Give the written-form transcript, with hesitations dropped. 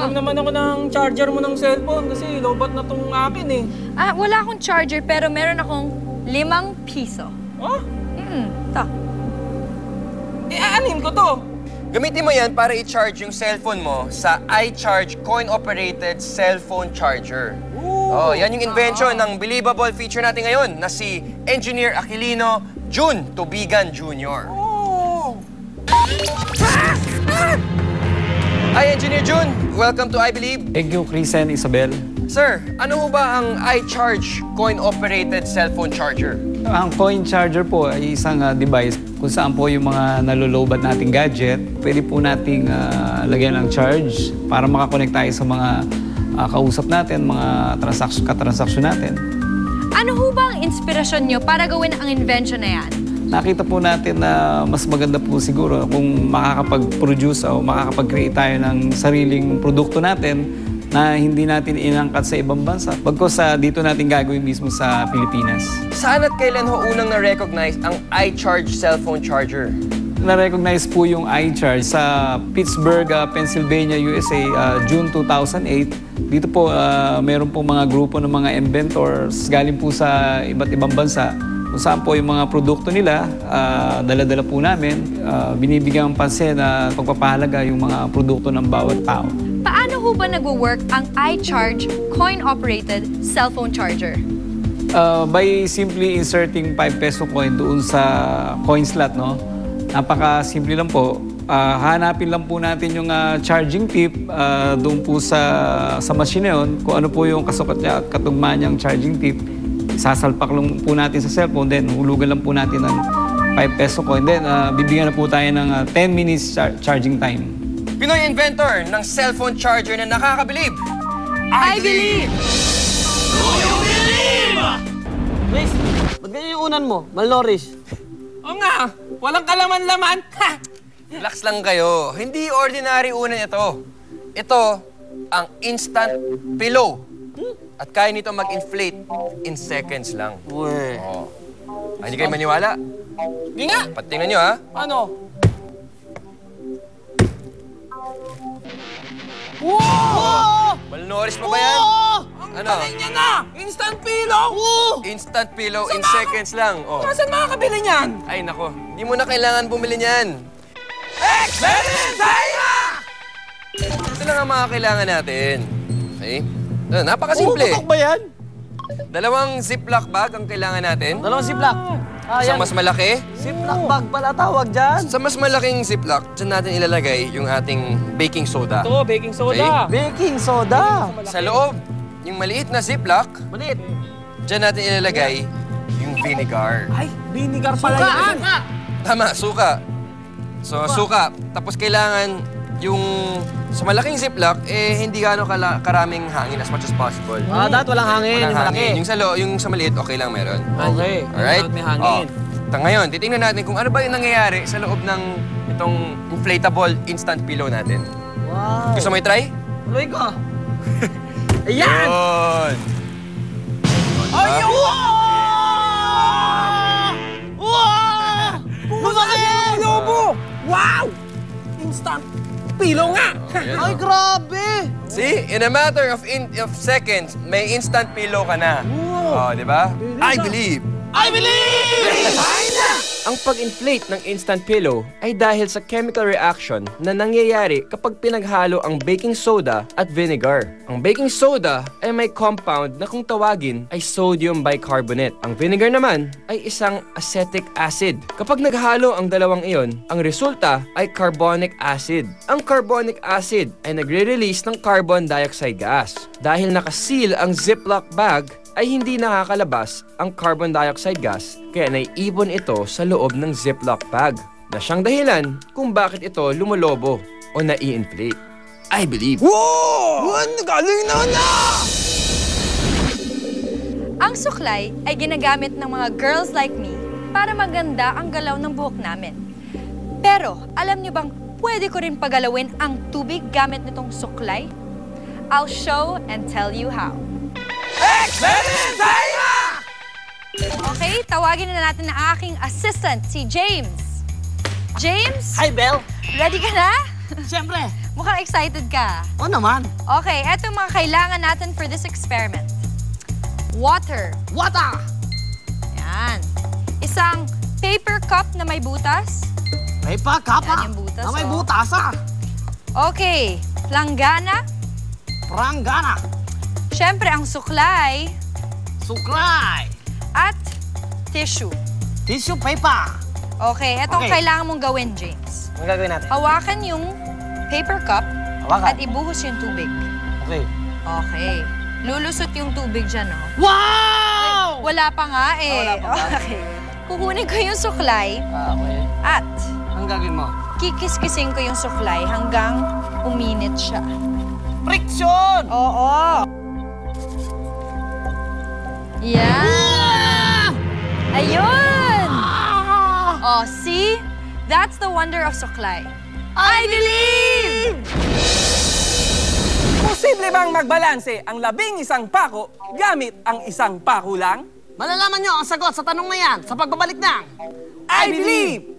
Hiram naman ako ng charger mo ng cellphone kasi lobat na tong akin eh. Wala akong charger pero meron akong 5 piso. Oh? Ito. Aanin ko to. Gamitin mo yan para i-charge yung cellphone mo sa iCharge coin-operated cellphone charger. Oh, yan yung invention ng believable feature natin ngayon na si Engineer Aquilino Jun Tubigan Jr. Hi, Engineer Jun! Welcome to I Believe. Thank you, Chris and Isabel. Sir, ano ho ba ang iCharge coin-operated cellphone charger? Ang coin charger po ay isang device kung saan po yung mga nalolobat nating gadget, pwede po nating lagyan ng charge para makakonect tayo sa mga kausap natin, mga katransaksyon natin. Ano ho ba ang inspirasyon nyo para gawin ang invention na yan? Nakita po natin na mas maganda po siguro kung makakapag-produce o makakapag-create tayo ng sariling produkto natin na hindi natin inangkat sa ibang bansa. Bagkus dito natin gagawin mismo sa Pilipinas. Saan at kailan ho unang na-recognize ang iCharge cellphone charger? Na-recognize po yung iCharge sa Pittsburgh, Pennsylvania, USA, June 2008. Dito po, meron po mga grupo ng mga inventors galing po sa iba't ibang bansa. Kung saan po yung mga produkto nila, dala-dala po namin, binibigyan ng pansin na pagpapahalaga yung mga produkto ng bawat tao. Paano ho ba nagwo-work ang iCharge coin-operated cellphone charger? By simply inserting 5 peso coin doon sa coin slot, no? Napaka-simple lang po. Hanapin lang po natin yung charging tip doon po sa machine na yun, kung ano po yung kasukat niya at katugma niyang charging tip. Sasalpak lang po natin sa cellphone, then hulugan lang po natin ng 5 peso coin. Then bibigyan na po tayo ng 10 minutes charging time. Pinoy inventor ng cellphone charger na nakakabilib. I believe! Chris, ba't ganyan yung unan mo? Malnourished. Oo nga, walang kalaman-laman. Relax lang kayo. Hindi ordinary unan ito. Ito ang instant pillow. At kaya nito mag-inflate in seconds lang. Uwe. Oh. Hindi kayo maniwala? Hindi nga. Patingnan nyo, ha? Ano? Wow! Malnourished pa ba yan? Ang Ano? galing niya na! Instant pillow! Instant pillow in seconds lang. Oh. Saan makakabili niyan? Ay, nako. Hindi mo na kailangan bumili niyan. Experiment tayo! Ito lang ang mga kailangan natin. Okay? Napakasimple. Pumuputok ba yan? 2 ziplock bag ang kailangan natin. 2 ziplock. Sa mas malaki. Ziplock bag pala tawag dyan. Sa mas malaking ziplock, dyan natin ilalagay yung ating baking soda. Ito, baking soda. Baking soda. Sa loob, yung maliit na ziplock, Maliit. dyan natin ilalagay yung vinegar. Ay, vinegar pala yan. Tama, suka. So, suka. Tapos kailangan yung sa malaking ziplock, hindi gaano karaming hangin as much as possible. Dapat walang hangin. Walang Malaki. hangin. Yung sa maliit, okay lang meron. Okay. Alright? Dapat may hangin. Ngayon, titingnan natin kung ano ba yung nangyayari sa loob ng itong inflatable instant pillow natin. Wow. Gusto mo i-try? Tuloy ko. Ayan! Yun! Ay, wow! Wow! Lumaki! Lobo! Wow! Instant pillow nga! Ay, grabe! See? In a matter of seconds, may instant pillow ka na. Wow. Oh, di ba? I believe! I believe! Ang pag-inflate ng instant pillow ay dahil sa chemical reaction na nangyayari kapag pinaghalo ang baking soda at vinegar. Ang baking soda ay may compound na kung tawagin ay sodium bicarbonate. Ang vinegar naman ay isang acetic acid. Kapag naghalo ang dalawang iyon, ang resulta ay carbonic acid. Ang carbonic acid ay nagre-release ng carbon dioxide gas. Dahil nakaseal ang Ziploc bag, ay hindi nakakalabas ang carbon dioxide gas kaya naiibon ito sa loob ng Ziploc bag na siyang dahilan kung bakit ito lumolobo o nai-inflate. I believe. Wow! Galing na! Ang suklay ay ginagamit ng mga girls like me para maganda ang galaw ng buhok namin. Pero alam niyo bang pwede ko rin pagalawin ang tubig gamit nitong suklay? I'll show and tell you how. Experiment tayo! Okay, tawagin na natin ang aking assistant, si James. James? Hi, Belle. Ready ka na? Siyempre. Mukhang excited ka. Oo naman. Okay, eto yung mga kailangan natin for this experiment. Water. Wata! Yan. Isang paper cup na may butas. May pa, kapa. Yan yung butas, Na may oh. butas, ah. Okay, planggana. Pranggana. Siyempre, ang suklay. Suklay. At tissue. Tissue paper. Okay, etong Okay. kailangan mong gawin, James. Ang gagawin natin? Hawakan yung paper cup Hawakan. at ibuhos yung tubig. Okay. Okay. Lulusot yung tubig dyan, oh. Wow! Wala pa nga eh. Wala pa ba? Okay. Kukunin ko yung suklay Okay. at Ang gagawin mo? kikiskisin ko yung suklay hanggang uminit siya. Friction! Oo. Yan. Ayun! Oh, see? That's the wonder of suklay. I believe! Posible bang magbalanse ang 11 pako gamit ang 1 pako lang? Malalaman nyo ang sagot sa tanong na yan sa pagbabalik ng I believe!